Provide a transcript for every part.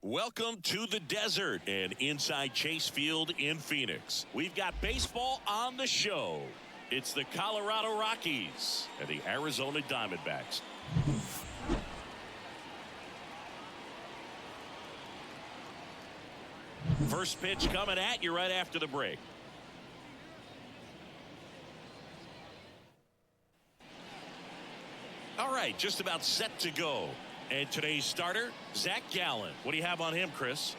Welcome to the desert and inside Chase Field in Phoenix. We've got baseball on the show. It's the Colorado Rockies and the Arizona Diamondbacks. First pitch coming at you right after the break. All right, just about set to go. And today's starter, Zach Gallen. What do you have on him, Chris?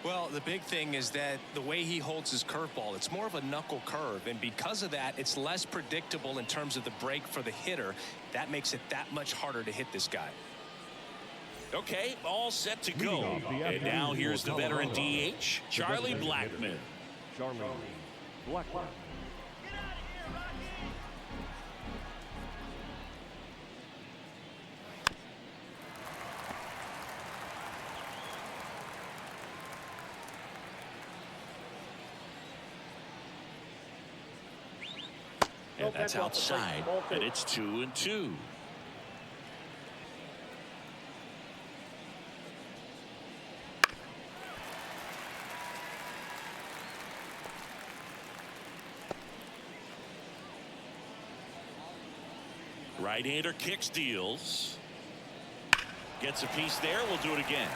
Well, the big thing is that the way he holds his curveball, it's more of a knuckle curve. And because of that, it's less predictable in terms of the break for the hitter. That makes it that much harder to hit this guy. Okay, all set to go. And now here's the veteran DH, Charlie Blackmon. Charlie Blackmon. And that's outside, and it's 2-2. Right-hander kicks, deals. Gets a piece there. We'll do it again.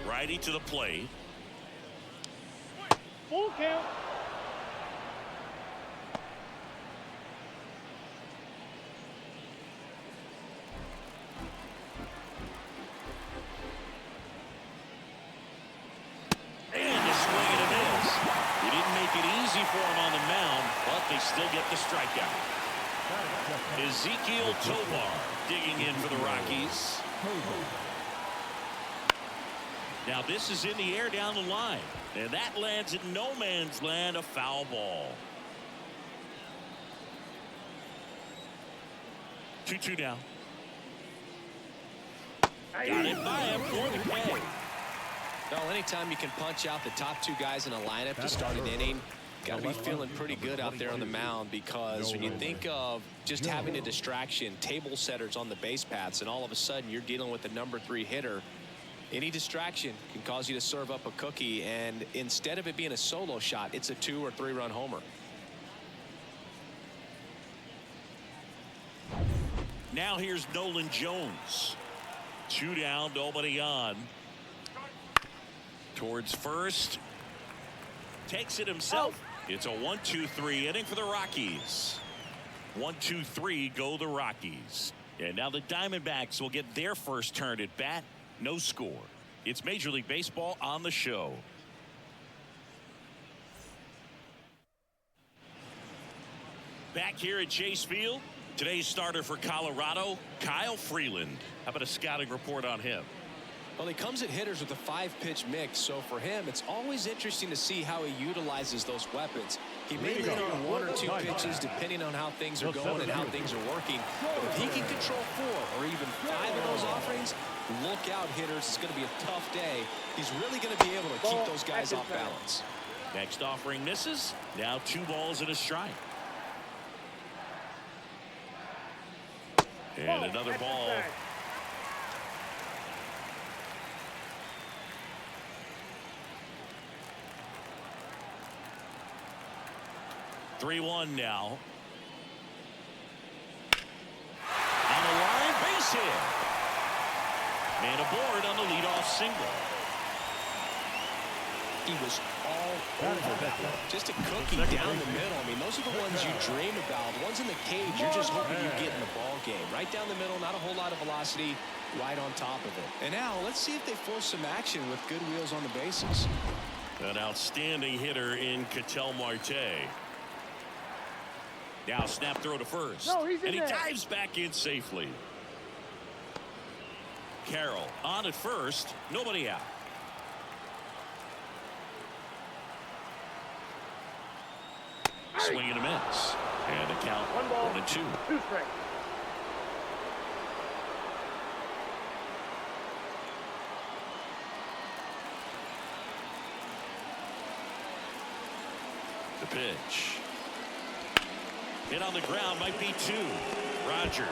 Righty to the plate. Full count. And a swing and a miss. He didn't make it easy for him on the mound, but they still get the strikeout. Ezekiel Tovar digging in for the Rockies. Now this is in the air down the line, and that lands in no man's land, a foul ball. 2-2 now. Got it by him for the K. Well, anytime you can punch out the top two guys in a lineup to start an inning, got to be feeling pretty good out there on the mound, because when you think of just having a distraction, table setters on the base paths, and all of a sudden you're dealing with the number 3 hitter, any distraction can cause you to serve up a cookie, and instead of it being a solo shot, it's a 2 or 3 run homer. Now here's Nolan Jones. 2 down, nobody on. Towards first. Takes it himself. It's a 1-2-3 inning for the Rockies. 1-2-3 go the Rockies. And now the Diamondbacks will get their first turn at bat. No score. It's Major League Baseball on the show. Back here at Chase Field, today's starter for Colorado, Kyle Freeland. How about a scouting report on him? Well, he comes at hitters with a 5-pitch mix, so for him, it's always interesting to see how he utilizes those weapons. He may lean on 1 or 2 pitches depending on how things are going and how things are working. But if he can control 4 or even 5 of those offerings, look out, hitters. It's going to be a tough day. He's really going to be able to keep those guys off balance. Next offering misses. Now 2 balls and a strike. And another ball. 3-1 now. On the line, base hit. Man aboard on the leadoff single. He was all over that one. Just a cookie down the middle. I mean, those are the ones you dream about. The ones in the cage, you're just hoping you get in the ball game. Right down the middle, not a whole lot of velocity, right on top of it. And now, let's see if they force some action with good wheels on the bases. An outstanding hitter in Ketel Marte. Now snap throw to first. And he dives back in safely. Carroll on at first. Nobody out. Swing and a miss. And the count 1-2. 2 strikes. The pitch. Hit on the ground, might be 2. Rogers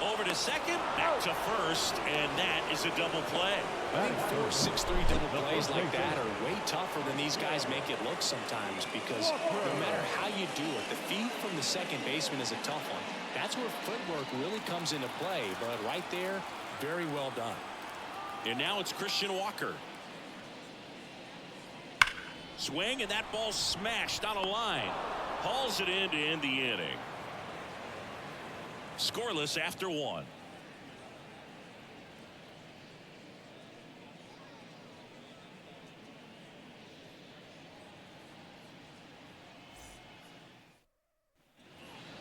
over to second, back to first, and that is a double play. I think 4 6-3 double plays like that are way tougher than these guys make it look sometimes, because no matter how you do it, the feed from the second baseman is a tough one. That's where footwork really comes into play, but right there, very well done. And now it's Christian Walker. Swing, and that ball smashed on a line. Hauls it in to end the inning. Scoreless after 1.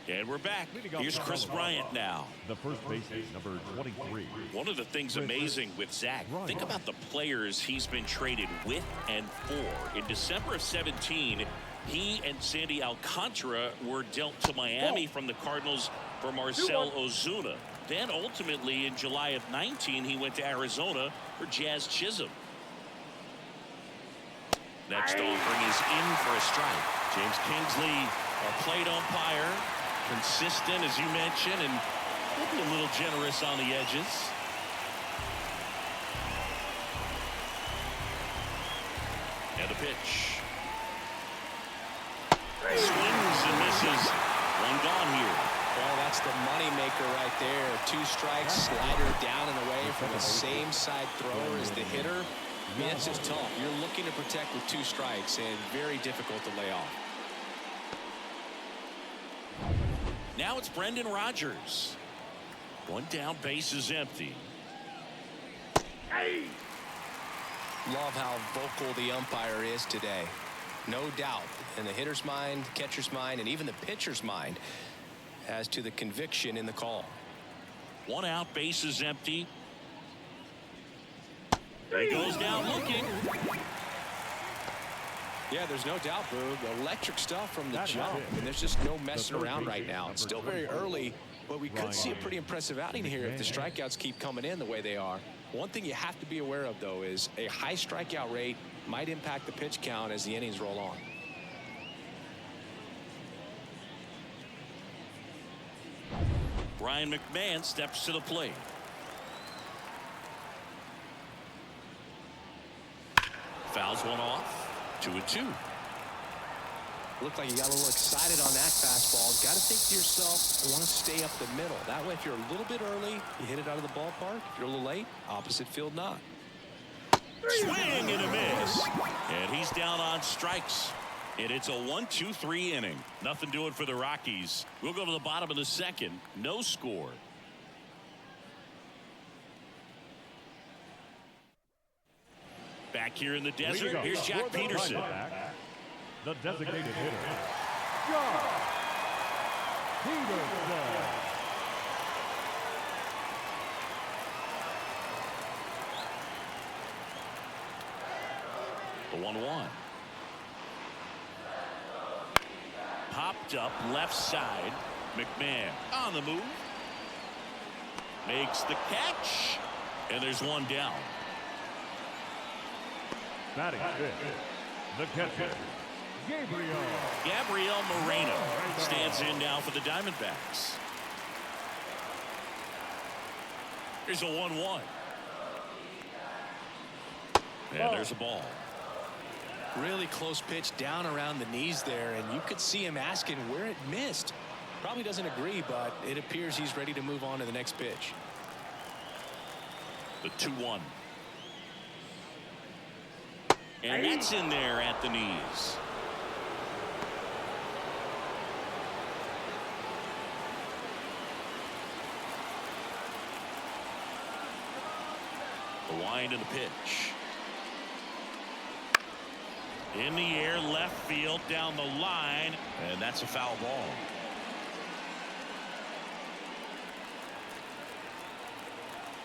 And we're back. Here's Chris Bryant now. The first baseman, number 23. One of the things amazing with Zach, think about the players he's been traded with and for. In December of 17, he and Sandy Alcantara were dealt to Miami from the Cardinals for Marcell Ozuna. Then ultimately in July of 19, he went to Arizona for Jazz Chisholm. Next offering is in for a strike. James Kingsley, a plate umpire, consistent as you mentioned, and maybe a little generous on the edges. And the pitch. Swings and misses. One gone here. Well, that's the money maker right there. 2 strikes, slider down and away from the same side thrower as the hitter. I mean, it's just tough. You're looking to protect with 2 strikes, and very difficult to lay off. Now it's Brendan Rodgers. 1 down, base is empty. Love how vocal the umpire is today. No doubt in the hitter's mind, catcher's mind, and even the pitcher's mind as to the conviction in the call. 1 out, base is empty. He goes down looking. Yeah, there's no doubt, Boog. Electric stuff from the jump. And there's just no messing around right now. It's still very early, but we could see a pretty impressive outing here if the strikeouts keep coming in the way they are. One thing you have to be aware of, though, is a high strikeout rate might impact the pitch count as the innings roll on. Brian McMahon steps to the plate. Fouls one off. 2-2. Looked like you got a little excited on that fastball. Got to think to yourself, you want to stay up the middle. That way, if you're a little bit early, you hit it out of the ballpark. If you're a little late, opposite field not. Swing and a miss. And he's down on strikes. And it's a 1-2-3 inning. Nothing doing for the Rockies. We'll go to the bottom of the second. No score. Back here in the desert, here's Jack Peterson. The designated hitter, Jack Peterson. The 1-1. Popped up left side. McMahon on the move. Makes the catch. And there's one down. Batting fifth, the catcher, Gabriel Moreno stands in now for the Diamondbacks. Here's a 1-1. And there's a ball. Really close pitch down around the knees there, and you could see him asking where it missed. Probably doesn't agree, but it appears he's ready to move on to the next pitch. The 2-1. And that's in there at the knees. The wind and the pitch. In the air, left field, down the line, and that's a foul ball.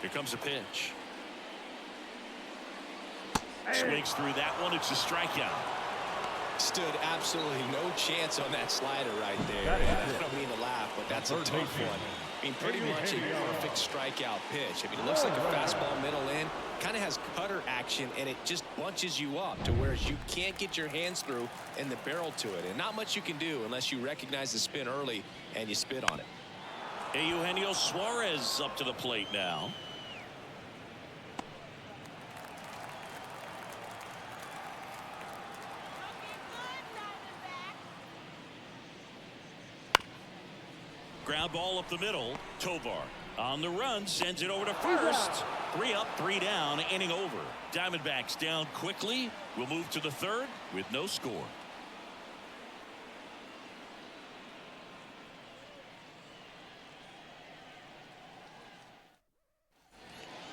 Here comes a pitch. Swings through that one. It's a strikeout. Stood absolutely no chance on that slider right there. I don't mean to laugh, but that's a tough one. I mean, pretty much a perfect strikeout pitch. I mean, it looks like a fastball middle in. Kind of has cutter action. action, and it just bunches you up to where you can't get your hands through and the barrel to it. And not much you can do unless you recognize the spin early and you spit on it. Eugenio Suarez up to the plate now. Ground ball up the middle. Tovar on the run, sends it over to first. 3 up, 3 down, inning over. Diamondbacks down quickly. We'll move to the third with no score.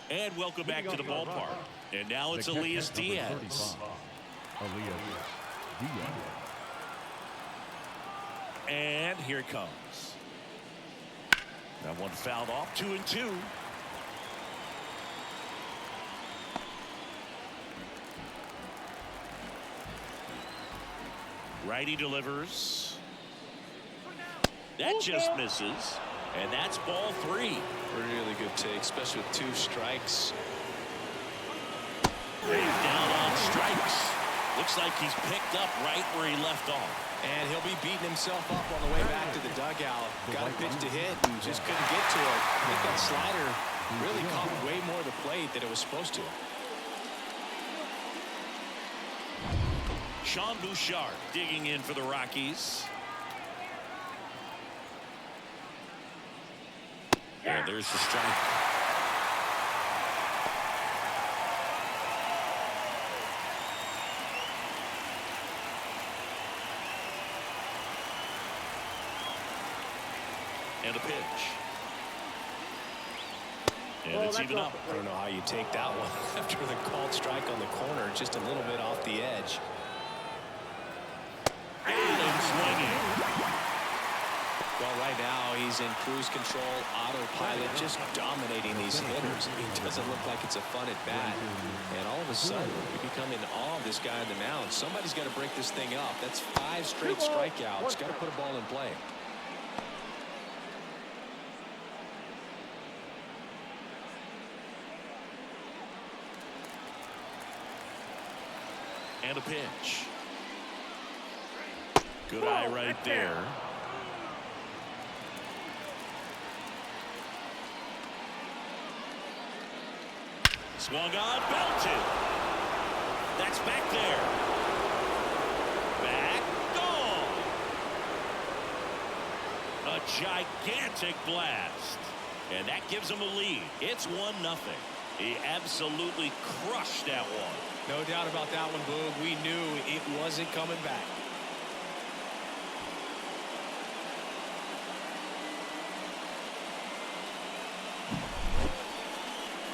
And welcome back to the ballpark. And now it's Elias Diaz. And here it comes. That one fouled off. 2-2. Righty delivers. That just misses. And that's ball 3. Really good take, especially with 2 strikes. He's down on strikes. Looks like he's picked up right where he left off. And he'll be beating himself up on the way back to the dugout. Got a pitch to hit and just couldn't get to it. I think that slider really caught way more of the plate than it was supposed to. Sean Bouchard digging in for the Rockies. And there's the strike. And a pitch. And it's even up. I don't know how you take that one after the called strike on the corner, just a little bit off the edge. And swinging. Well, right now he's in cruise control, autopilot, just dominating these hitters. It doesn't look like it's a fun at bat. And all of a sudden, we become in awe of this guy on the mound. Somebody's got to break this thing up. That's 5 straight strikeouts. Got to put a ball in play. And a pitch. Good eye right there. Swung on, belted. That's back there. Back, gone. A gigantic blast. And that gives him a lead. It's 1-0. He absolutely crushed that one. No doubt about that one, Boog. We knew it wasn't coming back.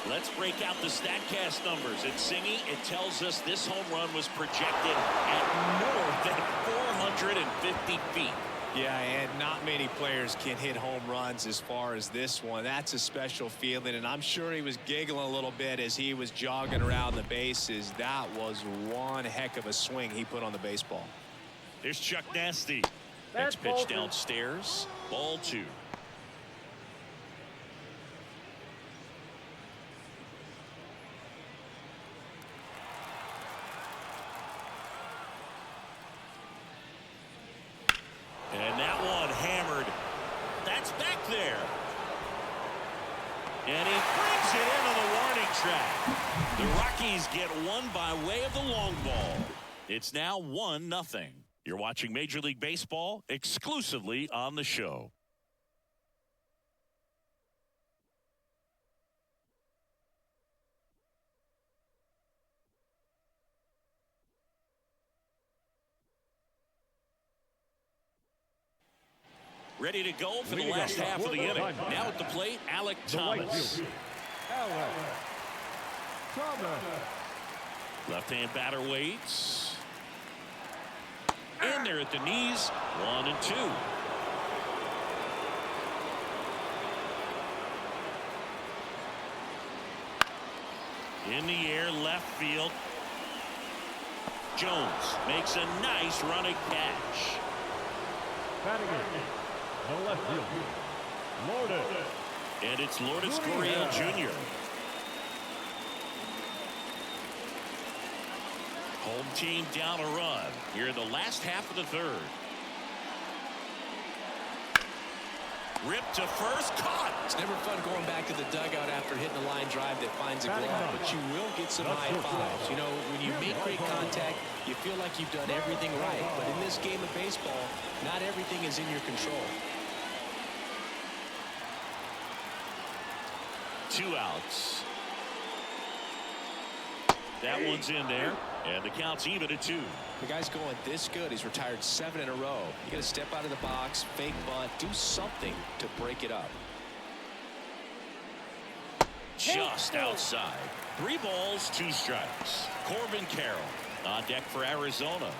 Let's break out the StatCast numbers. It's Singy. It tells us this home run was projected at more than 450 feet. Yeah, and not many players can hit home runs as far as this one. That's a special feeling, and I'm sure he was giggling a little bit as he was jogging around the bases. That was one heck of a swing he put on the baseball. Here's Chuck Nasty. Next pitch downstairs. Ball 2. And that one hammered. That's back there. And he brings it into the warning track. The Rockies get one by way of the long ball. It's now 1-0. You're watching Major League Baseball exclusively on the show. Ready to go for the last half of the inning. Now at the plate, Alec Thomas. Left-hand batter waits. In there at the knees. 1-2. In the air, left field. Jones makes a nice running catch. Batting in the left field, Lourdes. And it's Lourdes Gurriel Jr. Home team down a run here in the last half of the third. Ripped to first, caught. It's never fun going back to the dugout after hitting a line drive that finds a glove, but you will get some high fives. You know, when you make great contact, you feel like you've done everything right. But in this game of baseball, not everything is in your control. 2 outs. That one's in there, and the count's even at 2. The guy's going this good. He's retired 7 in a row. You got to step out of the box, fake bunt, do something to break it up. Just outside. 3 balls, 2 strikes. Corbin Carroll on deck for Arizona.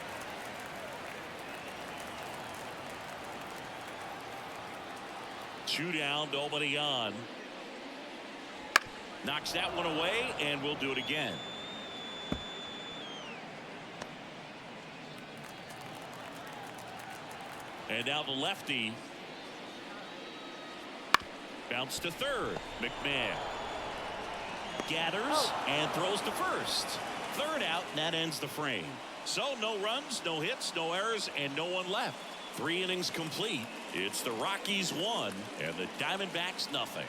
Two down, nobody on. Knocks that one away, and we'll do it again. And now the lefty. Bounce to third. McMahon gathers and throws to first. Third out, and that ends the frame. So no runs, no hits, no errors, and no one left. 3 innings complete. It's the Rockies 1 and the Diamondbacks nothing.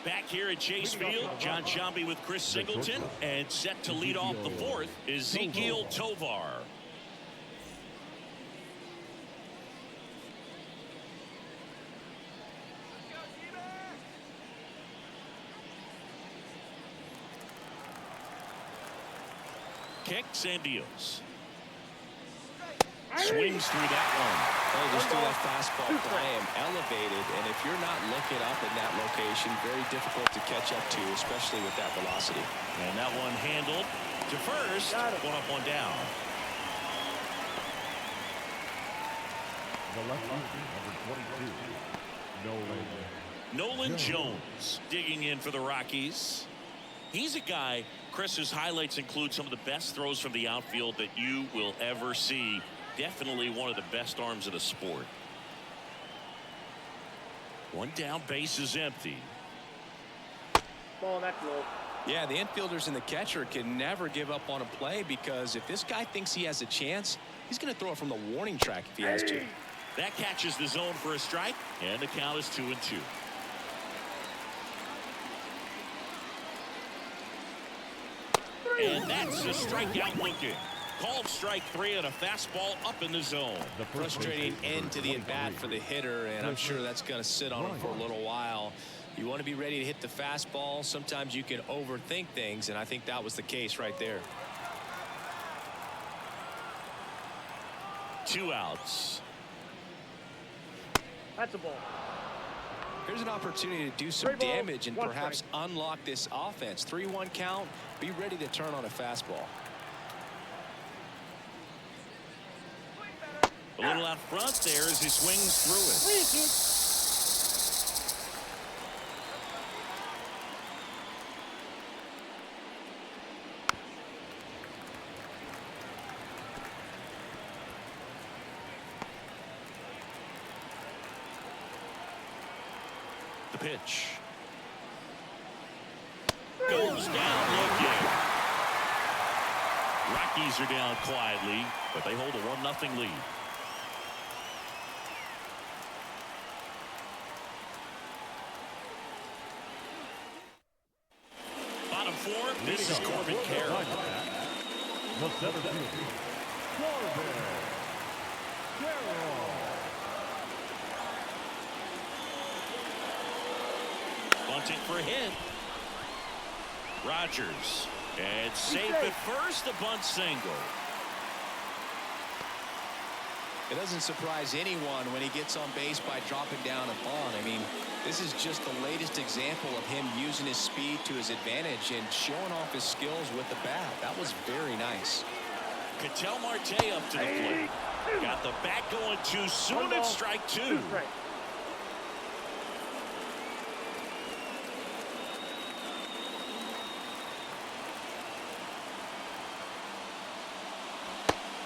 Back here at Chase Field, John Sciambi with Chris Singleton, and set to lead off the 4th is Ezequiel Tovar. Kicks and deals. Swings through that one. Oh, just threw that fastball by him, elevated, and if you're not looking up in that location, very difficult to catch up to, especially with that velocity. And that one handled to first. 1 up, 1 down. The left number 22, Nolan Jones digging in for the Rockies. He's a guy, Chris's highlights include some of the best throws from the outfield that you will ever see. Definitely one of the best arms of the sport. 1 down, base is empty. Ball, that's low. Yeah, the infielders and the catcher can never give up on a play because if this guy thinks he has a chance, he's going to throw it from the warning track if he has to. That catches the zone for a strike, and the count is 2-2. And that's a strikeout looking. Called strike 3 and a fastball up in the zone. The frustrating end to the at-bat for the hitter, and I'm sure that's going to sit on him for a little while. You want to be ready to hit the fastball. Sometimes you can overthink things, and I think that was the case right there. 2 outs. That's a ball. Here's an opportunity to do some damage and perhaps unlock this offense. 3-1 count. Be ready to turn on a fastball. A little out front there as he swings through it. The pitch. Goes down looking. Rockies are down quietly, but they hold a 1-0 lead. Bottom 4, this is Corbin Carroll. The center field, Corbin Carroll. Bunting for a hit. Rogers. And safe at first, a bunt single. It doesn't surprise anyone when he gets on base by dropping down a bunt. I mean, this is just the latest example of him using his speed to his advantage and showing off his skills with the bat. That was very nice. Ketel Marte up to the plate. Got the bat going too soon. It's strike 2.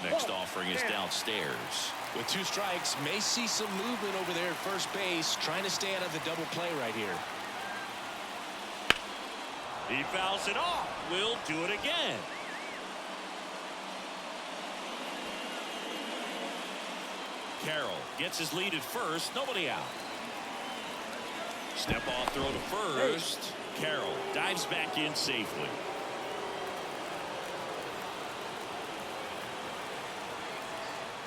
Next offering is downstairs. With 2 strikes, may see some movement over there at first base, trying to stay out of the double play right here. He fouls it off. We'll do it again. Carroll gets his lead at first. Nobody out. Step off throw to first. Carroll dives back in safely.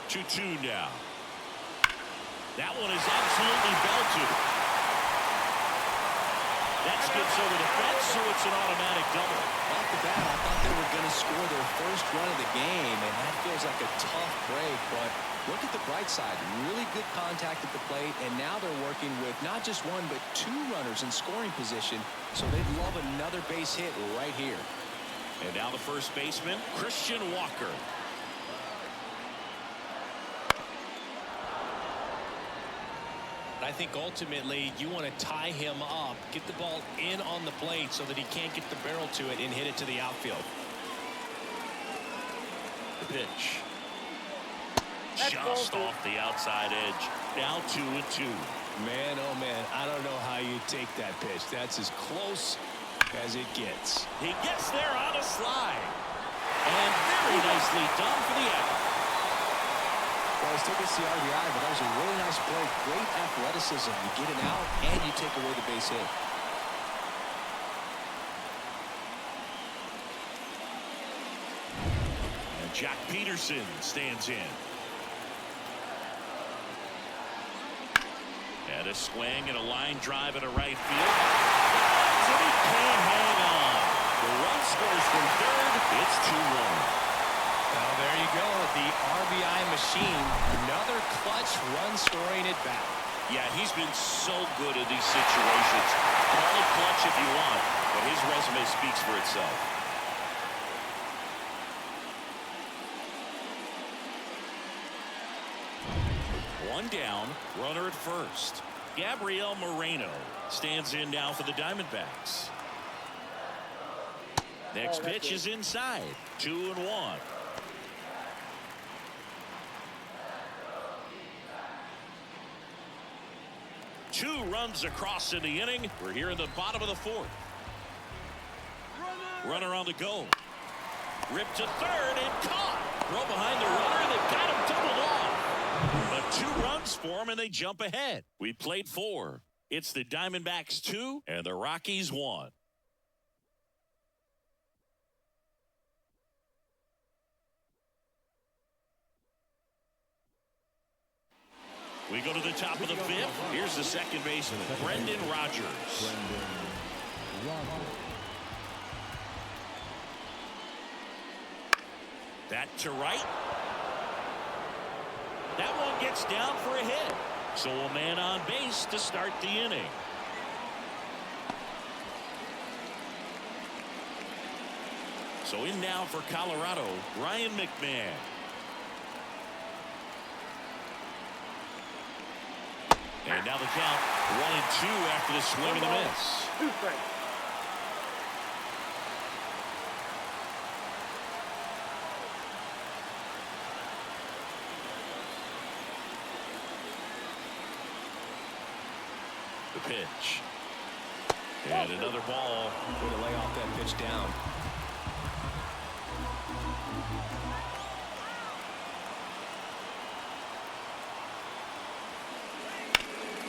Two now. That one is absolutely belted. That skips over the fence, so it's an automatic double. Off the bat, I thought they were going to score their first run of the game, and that feels like a tough break. But look at the bright side. Really good contact at the plate, and now they're working with not just one, but two runners in scoring position. So they'd love another base hit right here. And now the first baseman, Christian Walker. I think ultimately you want to tie him up, get the ball in on the plate so that he can't get the barrel to it and hit it to the outfield. The pitch. Just off the outside edge. Now 2-2. Man, oh man, I don't know how you take that pitch. That's as close as it gets. He gets there on a slide. And very nicely done for the out. Well, he still gets the RBI, but that was a really nice play. Great athleticism. You get it out, and you take away the base hit. And Jack Peterson stands in. And a swing and a line drive at a right field. So he can't hang on. The run scores from third. It's 2-1. Well, there you go. The RBI machine. Another clutch run-scoring at bat. Yeah, he's been so good in these situations. Call it clutch if you want, but his resume speaks for itself. One down, runner at first. Gabriel Moreno stands in now for the Diamondbacks. Next pitch is inside. 2-1. Two runs across in the inning. We're here in the bottom of the fourth. Runner on the go. Ripped to third and caught. Throw behind the runner. They've got him doubled off. But 2 runs for him and they jump ahead. We played 4. It's the Diamondbacks 2 and the Rockies 1. We go to the top of the 5th. Here's the second baseman, Brendan Rodgers. That to right. That one gets down for a hit. So a man on base to start the inning. So in now for Colorado, Ryan McMahon. And now the count 1-2 after the swing and the miss. The pitch. And another ball. Way to lay off that pitch down.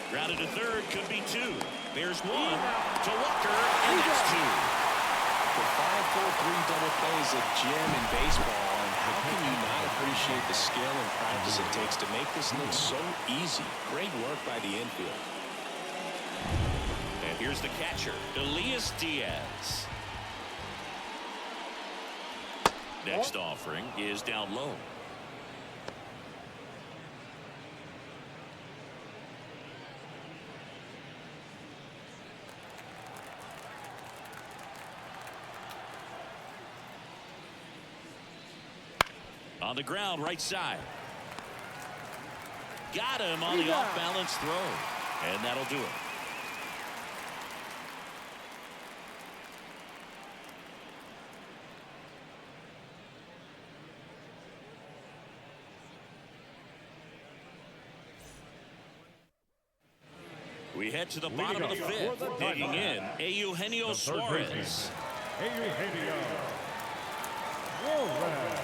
Grounded to third, could be 2. There's 1 to Walker, and that's 2. The 5-4-3 double play is a gem in baseball, and how can you not appreciate the skill and practice it takes to make this look so easy? Great work by the infield. And here's the catcher, Elias Diaz. Next offering is down low. On the ground, right side. Got him on the off-balance throw. And that'll do it. We head to the bottom of the fifth. Digging in, Eugenio Suarez. Eugenio Suarez.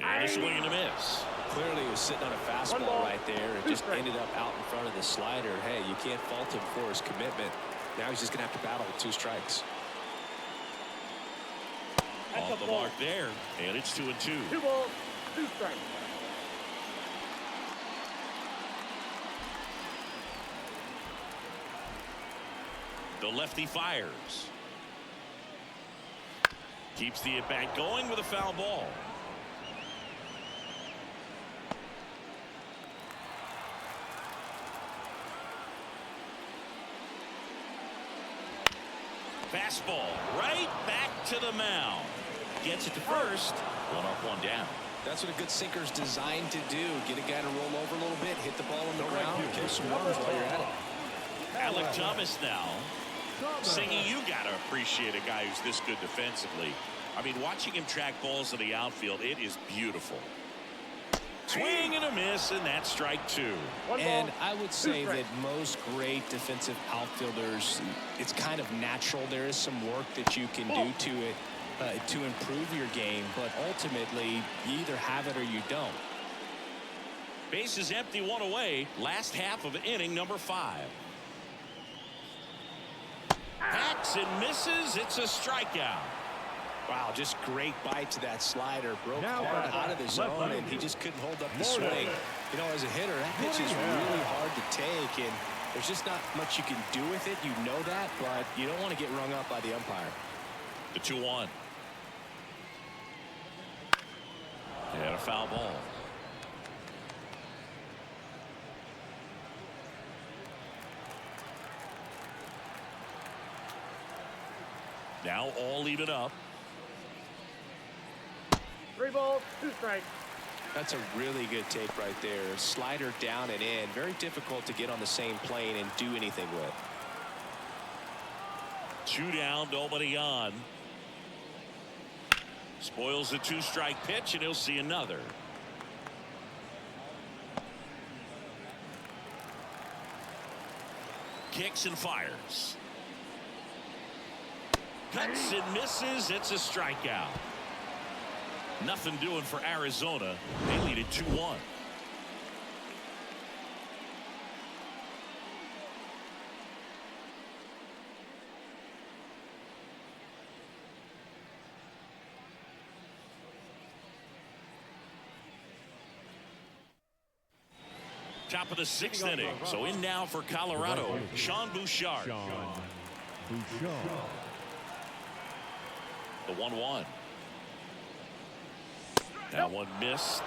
And a swing and a miss. Clearly he was sitting on a fastball right there. It just ended up out in front of the slider. Hey, you can't fault him for his commitment. Now he's just going to have to battle with 2 strikes. Off the mark there, and it's 2-2. 2 balls, 2 strikes. The lefty fires. Keeps the at-bat going with a foul ball. Fastball right back to the mound. Gets it to first. 1 up, 1 down. That's what a good sinker's designed to do. Get a guy to roll over a little bit, hit the ball on the ground, kill some runners while you're at it. Alec Thomas now. Singing, you got to appreciate a guy who's this good defensively. I mean, watching him track balls in the outfield, it is beautiful. Swing and a miss, and that's strike 2. And I would say that most great defensive outfielders, it's kind of natural. There is some work that you can do to it to improve your game, but ultimately, you either have it or you don't. Base is empty, 1 away. Last half of inning number 5. Hacks and misses. It's a strikeout. Wow, just great bite to that slider. Broke hard out of the zone, and he just couldn't hold up the swing. You know, as a hitter, that pitch is really hard to take, and there's just not much you can do with it. You know that, but you don't want to get rung up by the umpire. The 2-1. And a foul ball. Now all even up. 3 balls, 2 strikes. That's a really good take right there. Slider down and in. Very difficult to get on the same plane and do anything with. 2 down, nobody on. Spoils the 2-strike pitch, and he'll see another. Kicks and fires. Cuts and misses. It's a strikeout. Nothing doing for Arizona. They lead it 2-1. Top of the 6th inning. So in now for Colorado, Sean Bouchard. The 1-1. That one missed.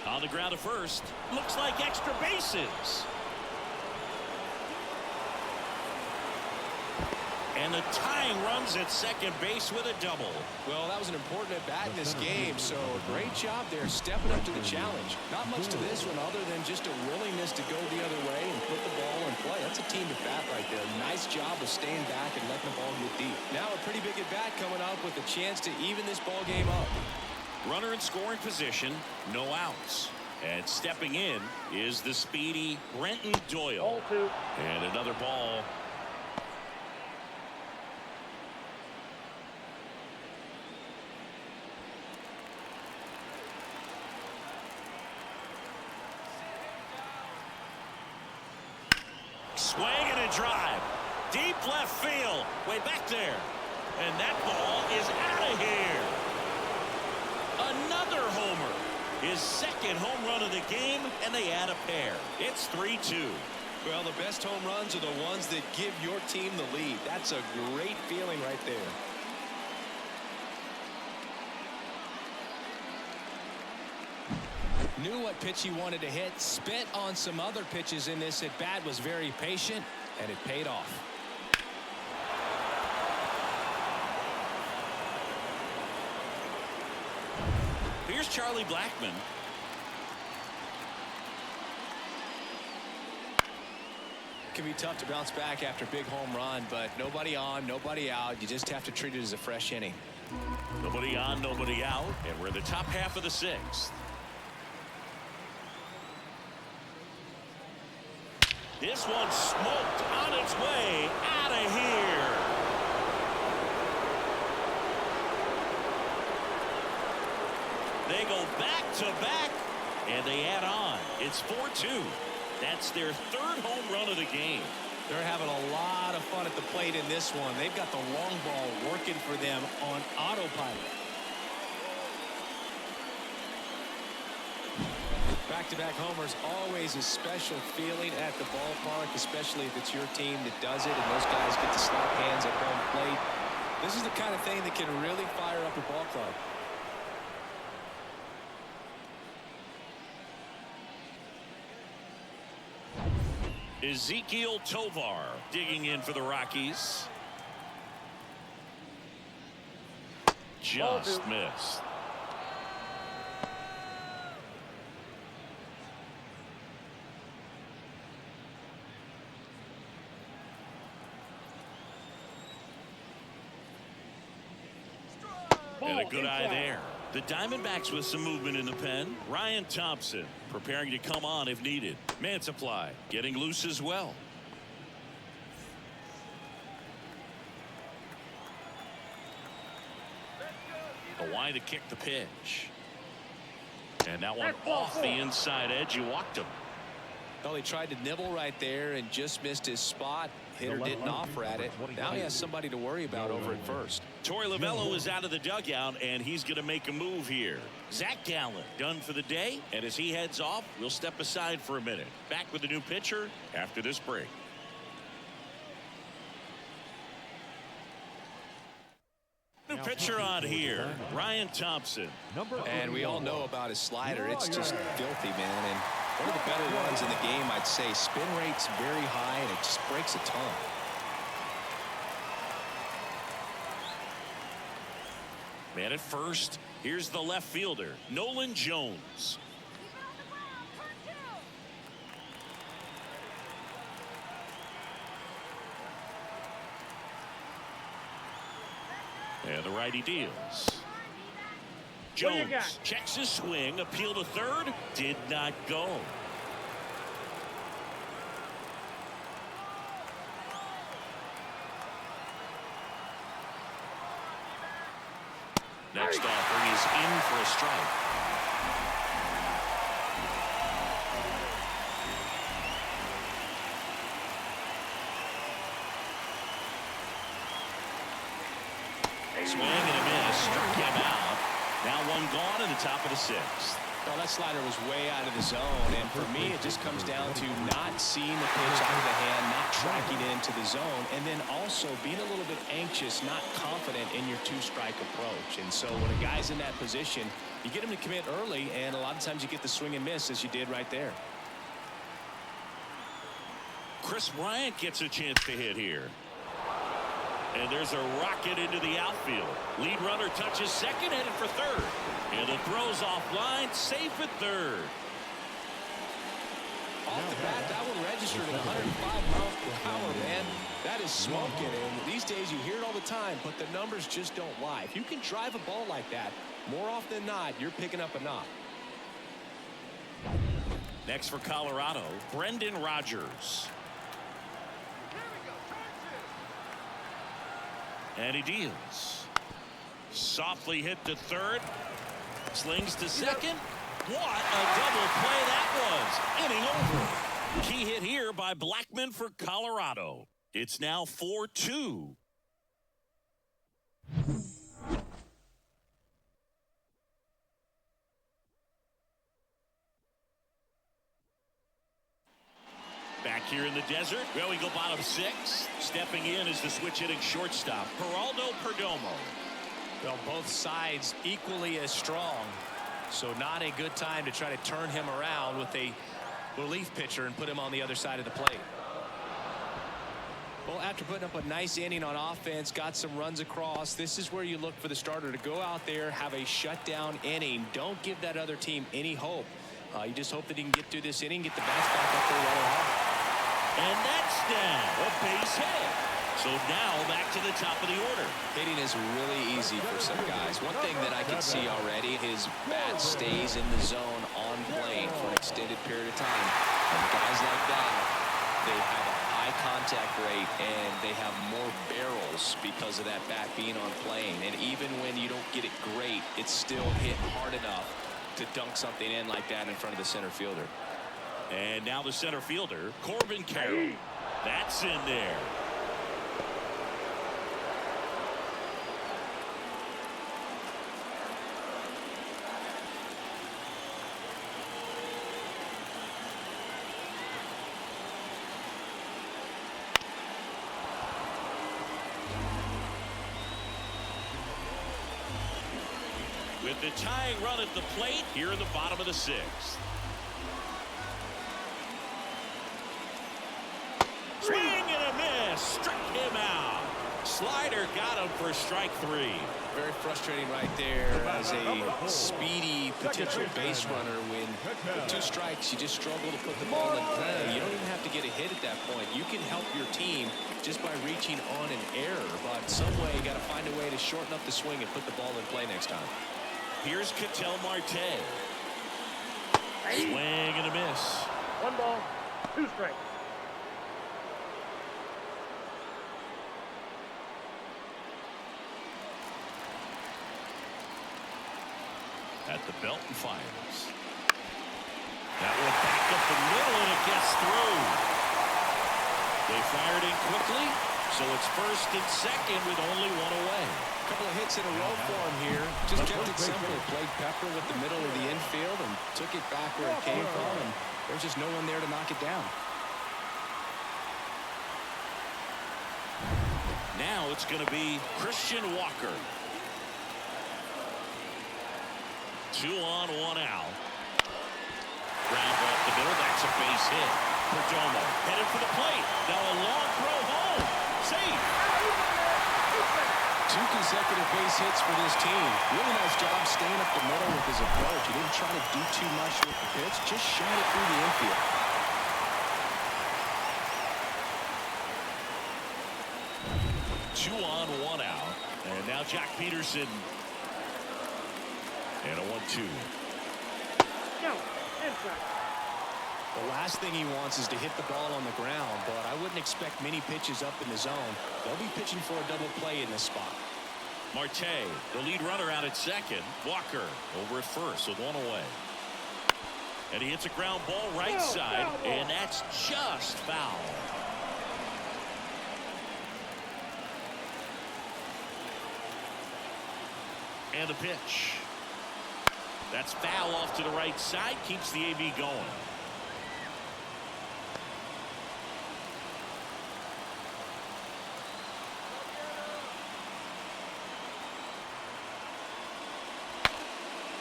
On the ground to first. Looks like extra bases. And the tying runs at second base with a double. Well, that was an important at-bat in this game, so great job there stepping up to the challenge. Not much to this one other than just a willingness to go the other way and put the ball in play. That's a team at-bat right there. Nice job of staying back and letting the ball get deep. Now a pretty big at-bat coming up with a chance to even this ball game up. Runner in scoring position, no outs. And stepping in is the speedy Brenton Doyle. Ball 2. And another ball. Swing and a drive. Deep left field. Way back there. And that ball is out of here. Another homer. His second home run of the game, and they add a pair. It's 3-2. Well, the best home runs are the ones that give your team the lead. That's a great feeling right there. Knew what pitch he wanted to hit, spent on some other pitches in this at bat, was very patient, and it paid off. Here's Charlie Blackmon. can be tough to bounce back after a big home run, but nobody on, nobody out. You just have to treat it as a fresh inning. Nobody on, nobody out, and we're in the top half of the sixth. This one smoked on its way out of here. They go back to back, and they add on. It's 4-2. That's their third home run of the game. They're having a lot of fun at the plate in this one. They've got the long ball working for them on autopilot. Back-to-back homers, always a special feeling at the ballpark, especially if it's your team that does it and those guys get to slap hands at home plate. This is the kind of thing that can really fire up a ball club. Ezekiel Tovar digging in for the Rockies. Just missed. And a good eye there. The Diamondbacks with some movement in the pen. Ryan Thompson preparing to come on if needed. Mansupply getting loose as well. Hawaii to kick the pitch. And that one off the inside edge. You walked him. Well, he tried to nibble right there and just missed his spot. Hitter didn't offer at it. Now he has somebody to worry about over at first. Torey Lovullo is out of the dugout, and he's going to make a move here. Zach Gallen done for the day, and as he heads off, we'll step aside for a minute. Back with the new pitcher after this break. New pitcher on here, Ryan Thompson. And we all know about his slider. It's just filthy, man. And one of the better ones in the game, I'd say. Spin rate's very high, and it just breaks a ton. Man at first, here's the left fielder, Nolan Jones. And the righty deals. Jones checks his swing, appeal to third, did not go. Next offering is in for a strike. Swing and a miss, struck him out. Now one gone in the top of the sixth. Well, that slider was way out of the zone, and for me it just comes down to not seeing the pitch out of the hand, not tracking it into the zone, and then also being a little bit anxious, not confident in your two-strike approach. And so when a guy's in that position, you get him to commit early, and a lot of times you get the swing and miss as you did right there. Chris Bryant gets a chance to hit here. And there's a rocket into the outfield. Lead runner touches second, headed for third. And the throw's offline, safe at third. Off the bat, that one registered at 105 miles per hour, man. That is smoking, and these days you hear it all the time, but the numbers just don't lie. If you can drive a ball like that, more often than not, you're picking up a knock. Next for Colorado, Brendan Rodgers. And he deals. Softly hit to third. Slings to second. What a double play that was. Inning over. Key hit here by Blackman for Colorado. It's now 4-2. Back here in the desert, well, we go bottom six. Stepping in is the switch hitting shortstop, Geraldo Perdomo. Well, both sides equally as strong, so not a good time to try to turn him around with a relief pitcher and put him on the other side of the plate. Well, after putting up a nice inning on offense, got some runs across, this is where you look for the starter to go out there, have a shutdown inning. Don't give that other team any hope. You just hope that he can get through this inning, get the bats back up there rather hard. And that's down. A base hit. So now back to the top of the order. Hitting is really easy for some guys. One thing that I can see already, his bat stays in the zone on plane for an extended period of time. And guys like that, they have a high contact rate and they have more barrels because of that bat being on plane. And even when you don't get it great, it's still hit hard enough to dunk something in like that in front of the center fielder. And now the center fielder, Corbin Carroll. That's in there. With the tying run at the plate here in the bottom of the sixth. Swing and a miss. Struck him out. Slider got him for strike 3. Very frustrating right there as a speedy potential base runner. When with 2 strikes, you just struggle to put the ball in play. You don't even have to get a hit at that point. You can help your team just by reaching on an error. But some way, you got to find a way to shorten up the swing and put the ball in play next time. Here's Ketel Marte. Swing and a miss. 1 ball, 2 strikes. At the belt and fires. That one back up the middle and it gets through. They fired in quickly, so it's first and second with only 1 away. A couple of hits in a row for him here. Just kept it simple. Played pepper with the middle of the infield and took it back where it came from, and there's just no one there to knock it down. Now it's going to be Christian Walker. 2 on, 1 out. Ground ball up the middle. That's a base hit. Perdomo headed for the plate. Now a long throw home. Safe. 2 consecutive base hits for this team. Really nice job staying up the middle with his approach. He didn't try to do too much with the pitch. Just shot it through the infield. Two on, 1 out. And now Jack Peterson. And a 1-2. No, inside. The last thing he wants is to hit the ball on the ground, but I wouldn't expect many pitches up in the zone. They'll be pitching for a double play in this spot. Marte, the lead runner out at second. Walker over at first with 1 away. And he hits a ground ball right side, and that's just foul. And a pitch. That's foul off to the right side. Keeps the AB going.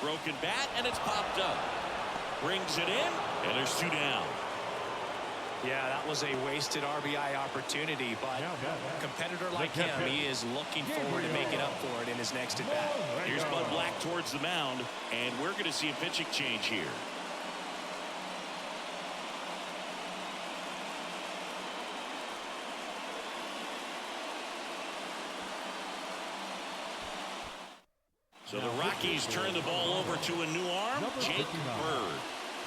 Broken bat, and it's popped up. Brings it in, and there's 2 down. Yeah, that was a wasted RBI opportunity, but a competitor like him, he is looking forward to making up for it in his next at-bat. Here's Bud Black towards the mound, and we're going to see a pitching change here. So the Rockies turn the ball over to a new arm, Jake Bird.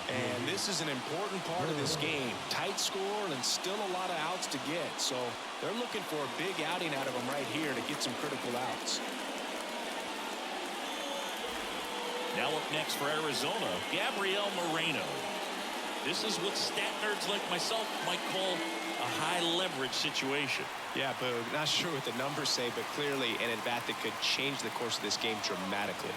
And this is an important part of this game. Tight score and still a lot of outs to get. So they're looking for a big outing out of him right here to get some critical outs. Now up next for Arizona, Gabriel Moreno. This is what stat nerds like myself might call a high leverage situation. Yeah, Boog, not sure what the numbers say, but clearly an at-bat that could change the course of this game dramatically.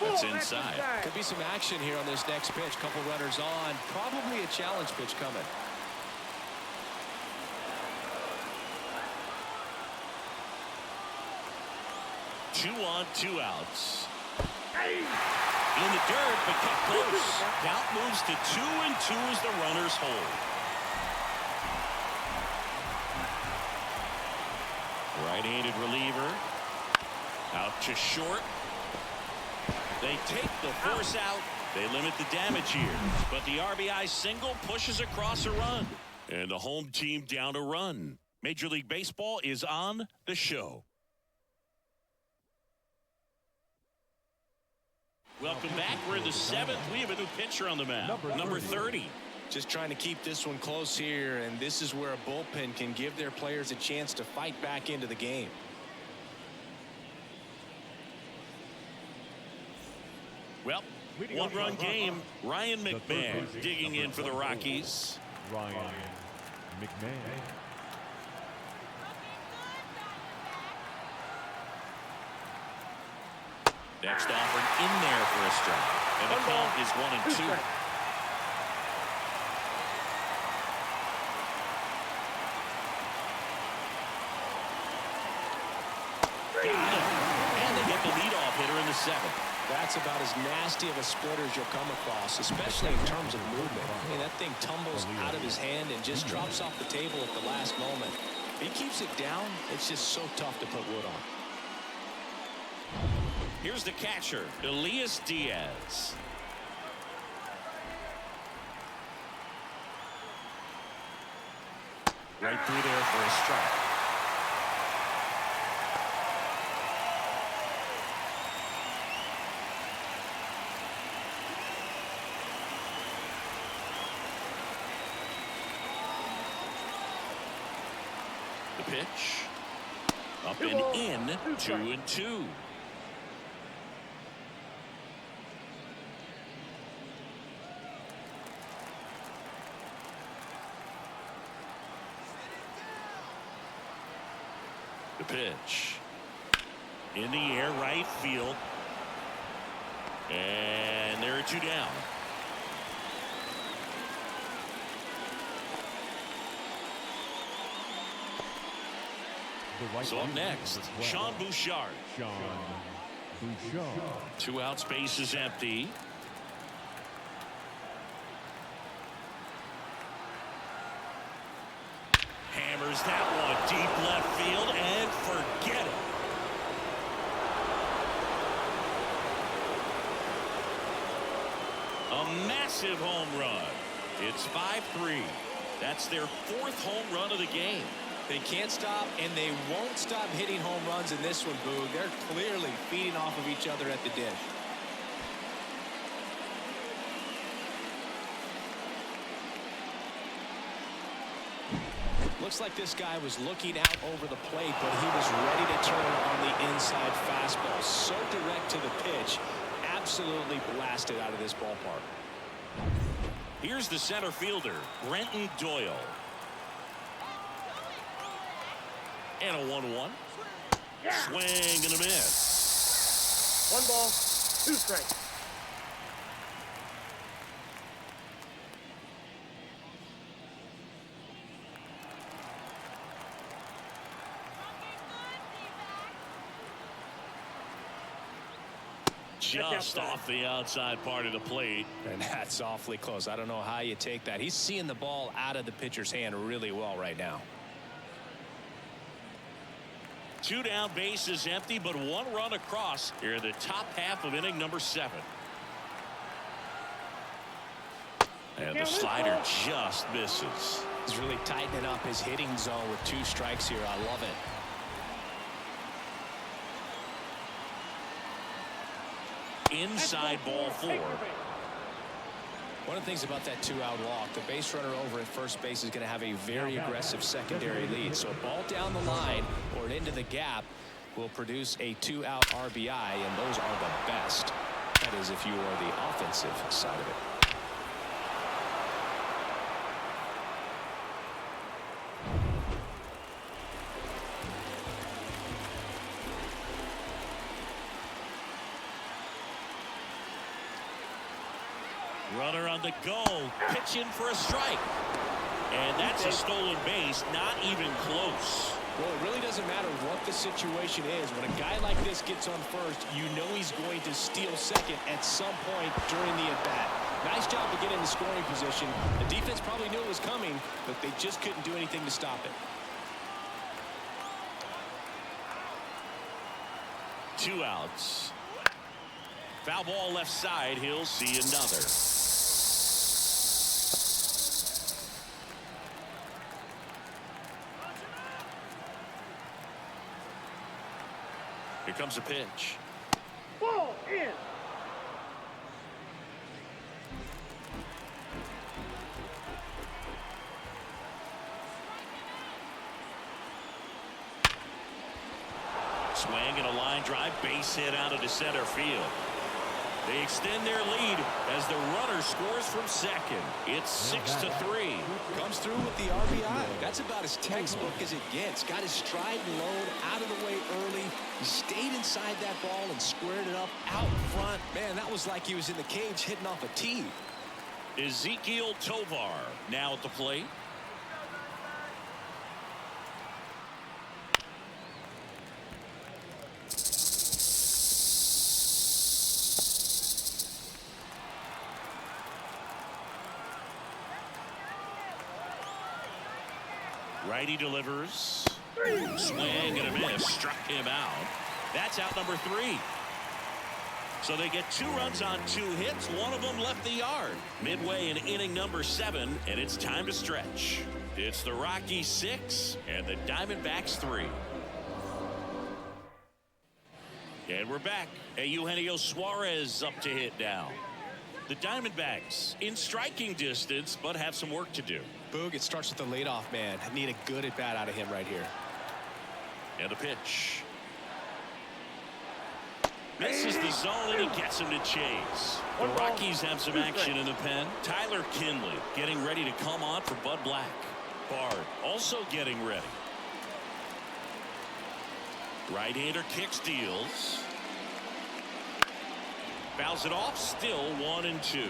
That's inside. Could be some action here on this next pitch. Couple runners on. Probably a challenge pitch coming. Two on, 2 outs. In the dirt, but kept close. Count moves to 2-2 as the runners hold. Right-handed reliever. Out to short. They take the force out. They limit the damage here. But the RBI single pushes across a run. And the home team down a run. Major League Baseball is on the show. Welcome back. We're in the 7th. We have a new pitcher on the mound. Number 30. Just trying to keep this one close here, and this is where a bullpen can give their players a chance to fight back into the game. Well, one-run game. Ryan McMahon digging in for the Rockies. Ryan McMahon. Next offering in there for a strike. And the count is 1-2. And they get the leadoff hitter in the 7th. That's about as nasty of a splitter as you'll come across, especially in terms of movement. I mean, that thing tumbles out of his hand and just drops off the table at the last moment. If he keeps it down, it's just so tough to put wood on. Here's the catcher, Elias Diaz. Right through there for a strike. The pitch. Up and in, 2-2. The pitch. In the air, right field. And there are 2 down. So up next, Sean Bouchard. Sean Bouchard. 2 outs, base is empty. Hammers that one deep left field and forget it. A massive home run. It's 5-3. That's their 4th home run of the game. They can't stop, and they won't stop hitting home runs in this one, Boog. They're clearly feeding off of each other at the dish. Looks like this guy was looking out over the plate, but he was ready to turn on the inside fastball. So direct to the pitch. Absolutely blasted out of this ballpark. Here's the center fielder, Brenton Doyle. And a 1-1. Swing and a miss. 1 ball, 2 strikes. Just off the outside part of the plate. And that's awfully close. I don't know how you take that. He's seeing the ball out of the pitcher's hand really well right now. 2 down, base is empty, but 1 run across here in the top half of inning number 7. And the slider just misses. He's really tightening up his hitting zone with 2 strikes here. I love it. Inside ball 4. One of the things about that 2-out walk, the base runner over at first base is going to have a very aggressive secondary lead. So a ball down the line or into the gap will produce a 2-out RBI, and those are the best. That is if you are the offensive side of it. Runner on the go, pitching for a strike. And that's a stolen base, not even close. Well, it really doesn't matter what the situation is. When a guy like this gets on first, you know he's going to steal second at some point during the at-bat. Nice job to get in the scoring position. The defense probably knew it was coming, but they just couldn't do anything to stop it. 2 outs. Foul ball left side. He'll see another. Here comes a pitch. Ball in. Swing and a line drive, base hit out into center field. They extend their lead as the runner scores from second. It's 6-3. Comes through with the RBI. That's about as textbook as it gets. Got his stride and load out of the way early. He stayed inside that ball and squared it up out front. Man, that was like he was in the cage hitting off a tee. Ezekiel Tovar now at the plate. Righty delivers. Swing and a miss. Struck him out. That's out number 3. So they get 2 runs on 2 hits. One of them left the yard. Midway in inning number 7, and it's time to stretch. It's the Rockies 6 and the Diamondbacks 3. And we're back. Eugenio Suarez up to hit now. The Diamondbacks in striking distance, but have some work to do. Boog, it starts with the leadoff man. I need a good at bat out of him right here. And the pitch. Misses the zone and he gets him to chase. The Rockies have some action in the pen. Tyler Kinley getting ready to come on for Bud Black. Bard also getting ready. Right-hander kicks, deals. Fouls it off, still 1-2.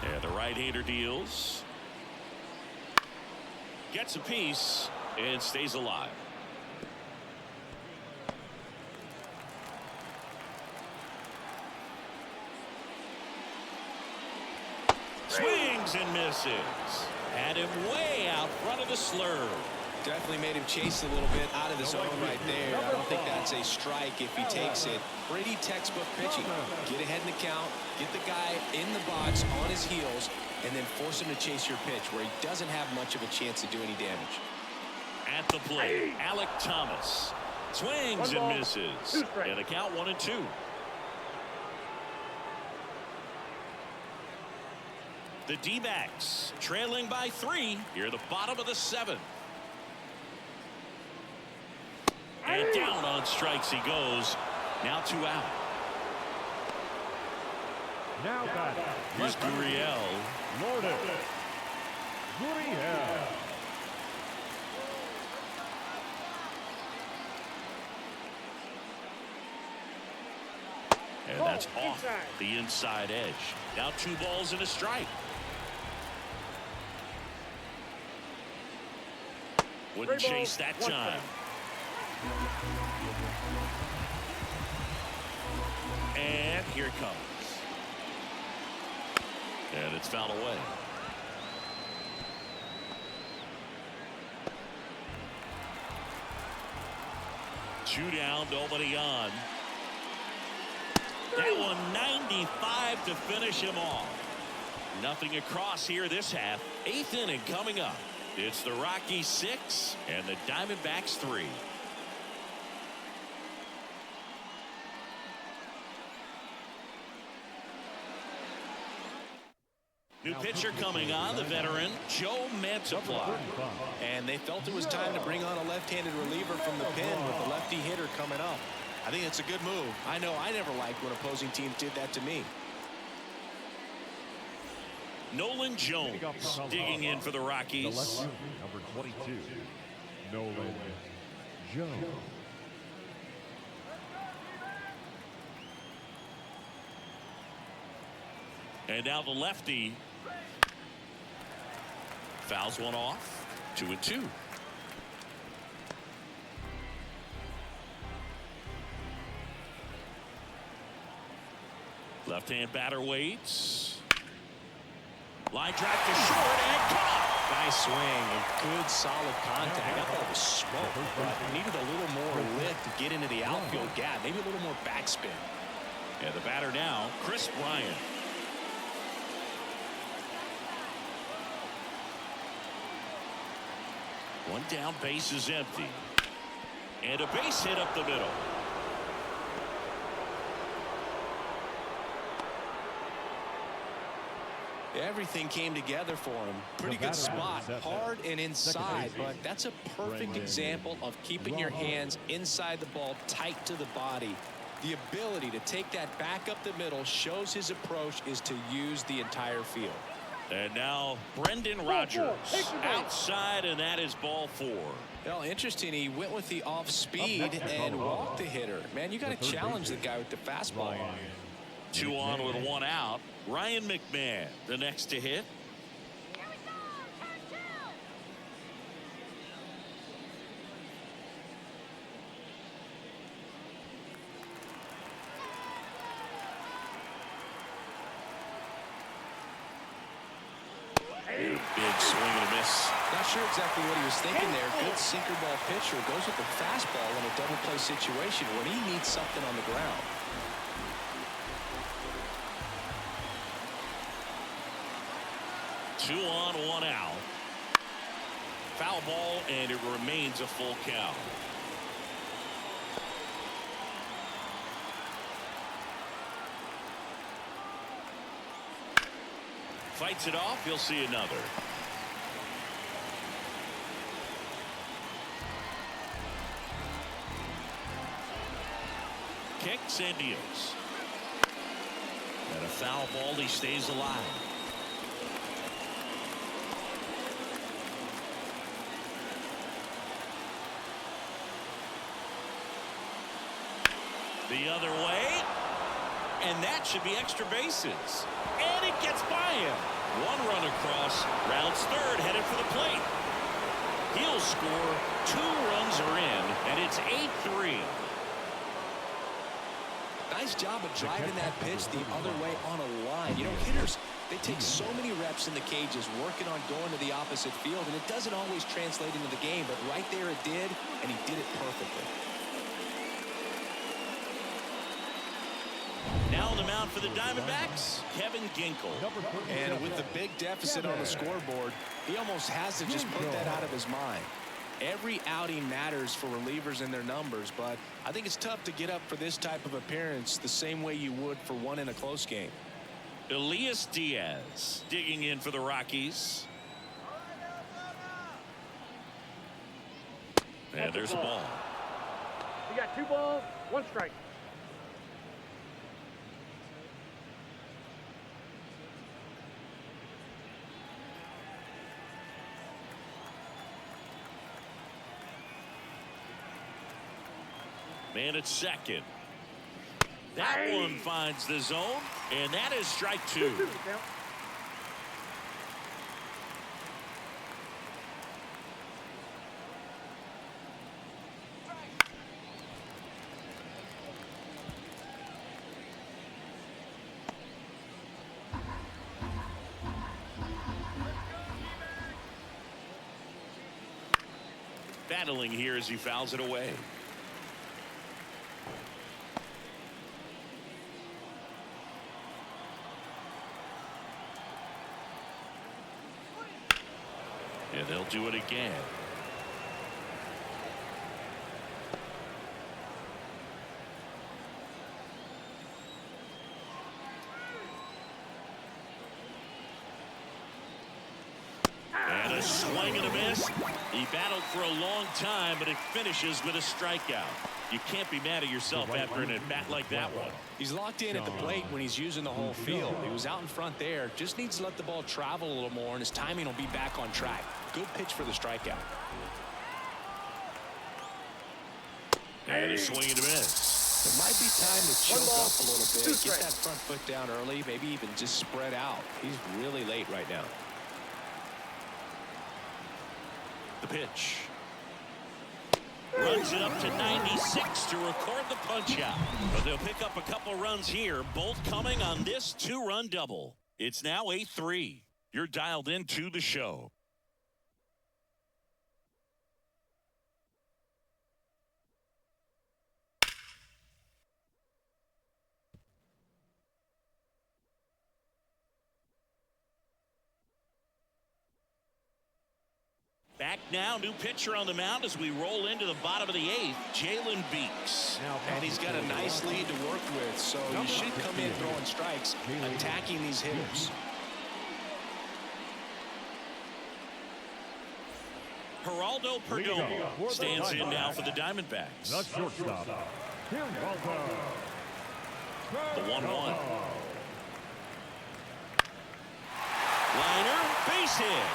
And the right-hander deals. Gets a piece and stays alive. Swings and misses. Had him way out front of the slurve. Definitely made him chase a little bit out of the zone right there. I don't think that's a strike if he takes it. Pretty textbook pitching. Get ahead in the count, get the guy in the box on his heels, and then force him to chase your pitch where he doesn't have much of a chance to do any damage. At the plate, Alec Thomas swings and misses. And the count 1-2. The D-backs trailing by 3 here at the bottom of the 7th. And down on strikes he goes. Now 2 out. Now batting. Here's Gurriel. Lourdes. Gurriel. And that's off the inside edge. Now 2 balls and a strike. Wouldn't chase that time. And here it comes. And it's fouled away. Two down, nobody on. That one 95 to finish him off. Nothing across here this half. 8th inning coming up. It's the Rockies 6 and the Diamondbacks 3. New pitcher coming on, the veteran Joe Mantiply. And they felt it was time to bring on a left-handed reliever from the pen with a lefty hitter coming up. I think it's a good move. I know I never liked when opposing teams did that to me. Nolan Jones digging in for the Rockies. The left fielder, number 22, Nolan Jones. And now the lefty fouls one off. 2-2. Left-hand batter waits. Line drive to short and caught. Nice swing and good solid contact. That ball was smoked, but needed a little more lift to get into the outfield gap. Maybe a little more backspin. And the batter now, Chris Bryant. One down, base is empty. And a base hit up the middle. Everything came together for him. Pretty good spot. Hard and inside, but that's a perfect example of keeping your hands inside the ball, tight to the body. The ability to take that back up the middle shows his approach is to use the entire field. And now Brendan Rodgers outside, and that is ball 4. Well, interesting. He went with the off speed and walked the hitter. Man, you got to challenge the guy with the fastball. 2 on with 1 out. Ryan McMahon, the next to hit. Big swing and a miss. Not sure exactly what he was thinking there. Good sinker ball pitcher goes with the fastball in a double play situation when he needs something on the ground. Two on, 1 out. Foul ball, and it remains a full count. Fights it off. He'll see another. Kicks and deals. And a foul ball. He stays alive. The other way. And that should be extra bases. And it gets by him. 1 run across. Rounds third, headed for the plate. He'll score. 2 runs are in, and it's 8-3. Nice job of driving that pitch the other way on a line. You know, hitters, they take so many reps in the cages working on going to the opposite field, and it doesn't always translate into the game, but right there it did, and he did it perfectly. Now on the mound for the Diamondbacks, Kevin Ginkel. And with the big deficit on the scoreboard, he almost has to just put that out of his mind. Every outing matters for relievers and their numbers, but I think it's tough to get up for this type of appearance the same way you would for one in a close game. Elias Diaz digging in for the Rockies. And there's a ball. You got 2 balls, 1 strike. Man at second. That one finds the zone, and that is strike 2. Battling here as he fouls it away. And they'll do it again. And a swing and a miss. He battled for a long time, but it finishes with a strikeout. You can't be mad at yourself after an at-bat like that one. He's locked in at the plate when he's using the whole field. He was out in front there. Just needs to let the ball travel a little more, and his timing will be back on track. Good pitch for the strikeout. And a swing and a miss. It might be time to choke up a little bit. Get that front foot down early, maybe even just spread out. He's really late right now. The pitch. Runs it up to 96 to record the punch out. But they'll pick up a couple runs here, both coming on this 2-run double. It's now 8-3. You're dialed into the show. Back now, new pitcher on the mound as we roll into the bottom of the 8th, Jalen Beeks. And he's got a nice lead to work with, so you should come in throwing strikes, attacking these hitters. Geraldo Perdomo stands in now for the Diamondbacks. The shortstop, The 1-1. Liner, base hit.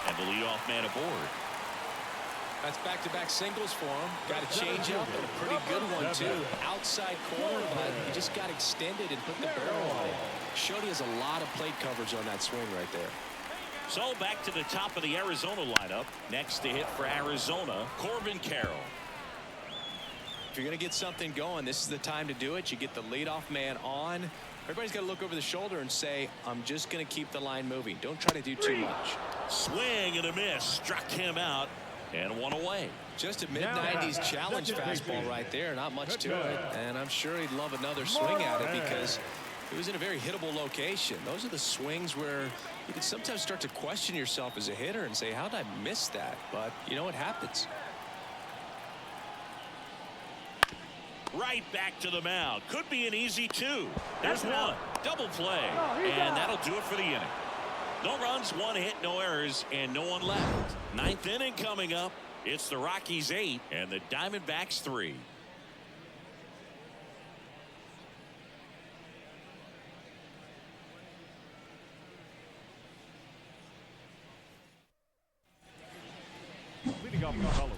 And the leadoff man aboard. That's back-to-back singles for him. Got a changeup and a pretty good one, too. Outside corner, but he just got extended and put the barrel on it. Showed he has a lot of plate coverage on that swing right there. So back to the top of the Arizona lineup. Next to hit for Arizona, Corbin Carroll. If you're going to get something going, this is the time to do it. You get the leadoff man on. Everybody's got to look over the shoulder and say, I'm just going to keep the line moving. Don't try to do too much. Swing and a miss. Struck him out and one away. Just a mid-90s challenge fastball right there. Not much to it. And I'm sure he'd love another swing at it because it was in a very hittable location. Those are the swings where you can sometimes start to question yourself as a hitter and say, how did I miss that? But, you know, it happens. Right back to the mound. Could be an easy 2. There's one. Double play. And that'll do it for the inning. No runs, 1 hit, no errors, and no one left. 9th inning coming up. It's the Rockies 8 and the Diamondbacks 3.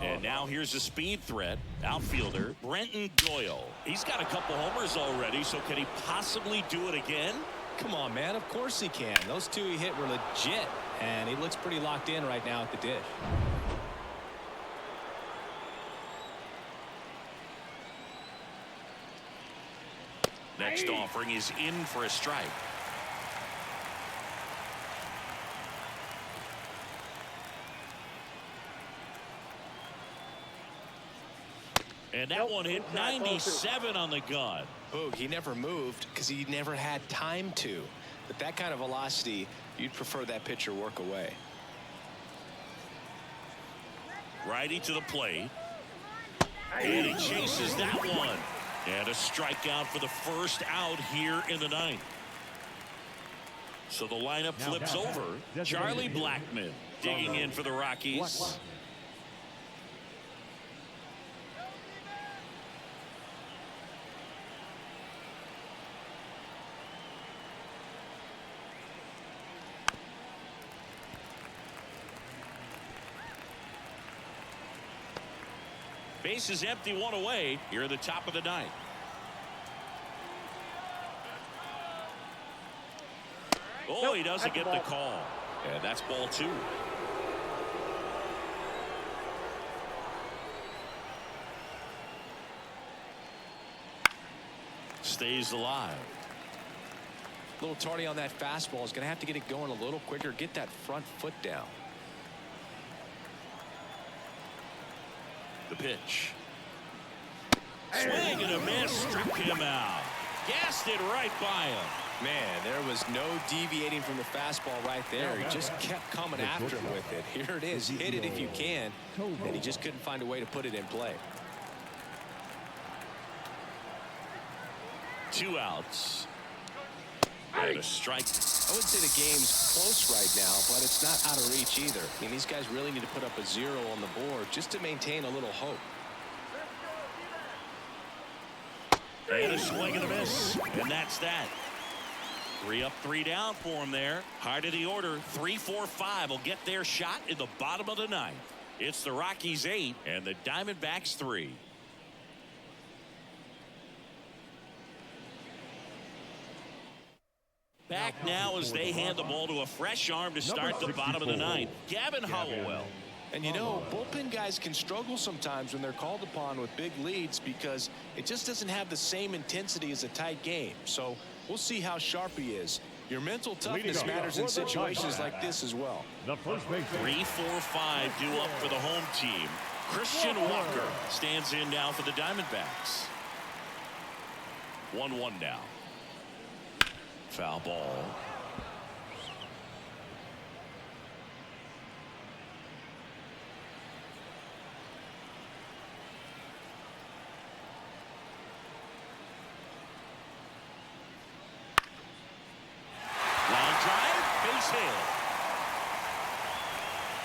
And now here's a speed threat. Outfielder Brenton Doyle. He's got a couple homers already, so can he possibly do it again? Come on, man. Of course he can. Those 2 he hit were legit, and he looks pretty locked in right now at the dish. Next offering is in for a strike. And that one hit 97 on the gun. Boog, he never moved because he never had time to. But that kind of velocity, you'd prefer that pitcher work away. Righty to the plate. And he chases that one. And a strikeout for the first out here in the 9th. So the lineup flips over. Charlie Blackmon digging in for the Rockies. Base is empty, 1 away here at the top of the 9th. Oh, he doesn't get the call. And that's ball 2. Stays alive. A little tardy on that fastball. Is going to have to get it going a little quicker. Get that front foot down. The pitch. Swing and a miss. Struck him out. Gassed it right by him. Man, there was no deviating from the fastball right there. He just kept coming after him with it. Here it is. Hit it if you can. And he just couldn't find a way to put it in play. 2 outs. And a strike. I would say the game's close right now, but it's not out of reach either. I mean, these guys really need to put up a 0 on the board just to maintain a little hope. And a swing and a miss. And that's that. 3 up, 3 down for him there. Heart of the order. 3, 4, 5 will get their shot in the bottom of the 9th. It's the Rockies 8 and the Diamondbacks 3. Back now as they hand the ball to a fresh arm to start the bottom of the 9th. Gavin Hollowell. And, you know, bullpen guys can struggle sometimes when they're called upon with big leads because it just doesn't have the same intensity as a tight game. So we'll see how sharp he is. Your mental toughness matters in situations like this as well. The first base. 3, 4, 5 due up for the home team. Christian Walker stands in now for the Diamondbacks. 1-1 now. Foul ball. detail.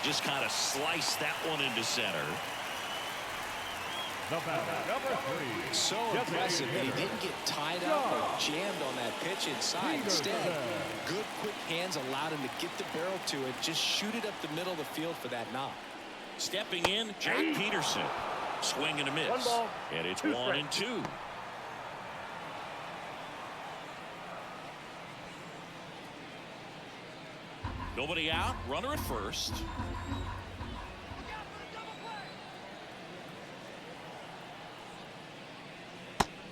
Just kind of sliced that one into center. The batter, number 3. So impressive that he didn't get tied up or jammed on that pitch inside. Instead, good quick hands allowed him to get the barrel to it, just shoot it up the middle of the field for that knock. Stepping in, Jack Peterson. Swing and a miss. 1 ball, And it's 2 1 and strikes. 2. Nobody out. Runner at first.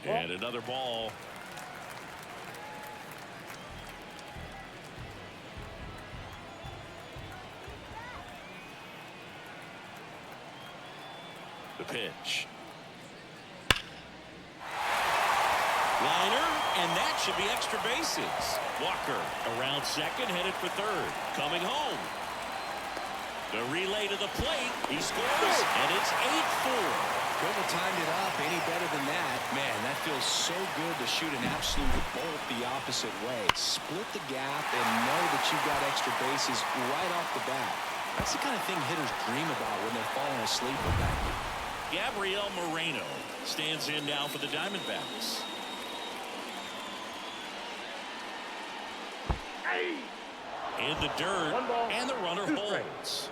And another ball. The pitch. Liner, and that should be extra bases. Walker around second, headed for third. Coming home. The relay to the plate. He scores, and it's 8-4. Couldn't have timed it up any better than that. Man, that feels so good to shoot an absolute bolt the opposite way. Split the gap and know that you've got extra bases right off the bat. That's the kind of thing hitters dream about when they're falling asleep at that. Gabriel Moreno stands in now for the Diamondbacks. In the dirt, 1 ball, and the runner 2 holds.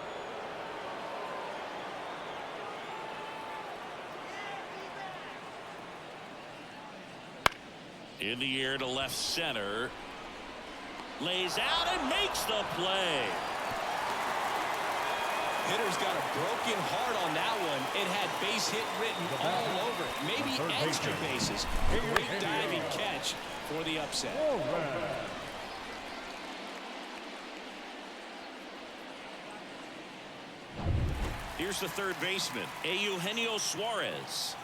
In the air to left center. Lays out and makes the play. Hitter's got a broken heart on that one. It had base hit written all over it. Maybe extra bases. Great diving catch for the upset. Here's the third baseman, Eugenio Suarez.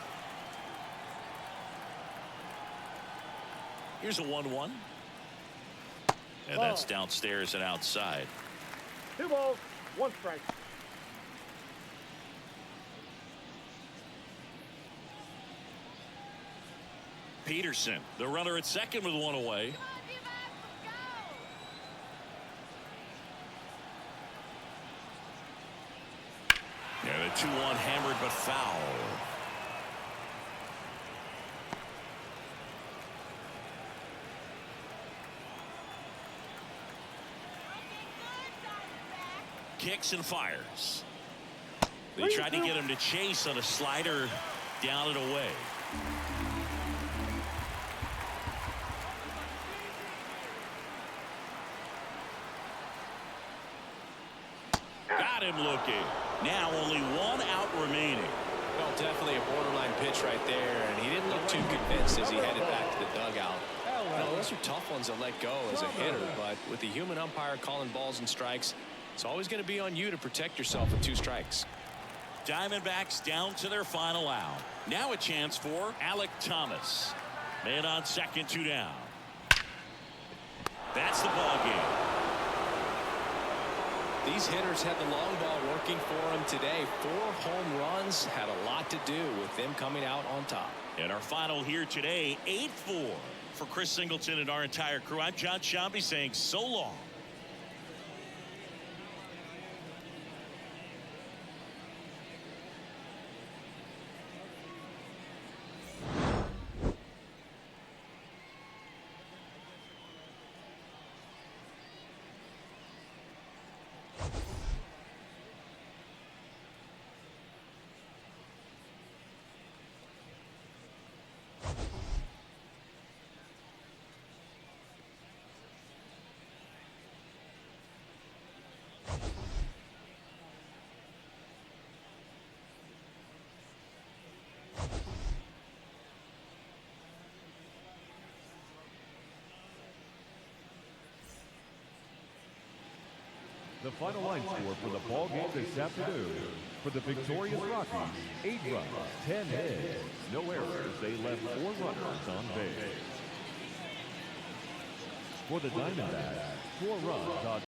Here's a 1-1. And that's downstairs and outside. 2 balls, 1 strike. Peterson, the runner at second with 1 away. And a 2-1 hammered but foul. Kicks and fires. They tried to get him to chase on a slider down and away. Got him looking. Now only 1 out remaining. Well, definitely a borderline pitch right there, and he didn't look too convinced as he headed back to the dugout. Well, those are tough ones to let go as a hitter, but with the human umpire calling balls and strikes, it's always going to be on you to protect yourself with 2 strikes. Diamondbacks down to their final out. Now a chance for Alec Thomas. Man on second, 2 down. That's the ball game. These hitters had the long ball working for them today. 4 home runs had a lot to do with them coming out on top. And our final here today, 8-4. For Chris Singleton and our entire crew, I'm John Shambi saying so long. The final line score for the ball game this afternoon. For the victorious Rockies, 8 runs, 10 hits, no errors. They left 4 runners on base. For the Diamondbacks, 4 runs on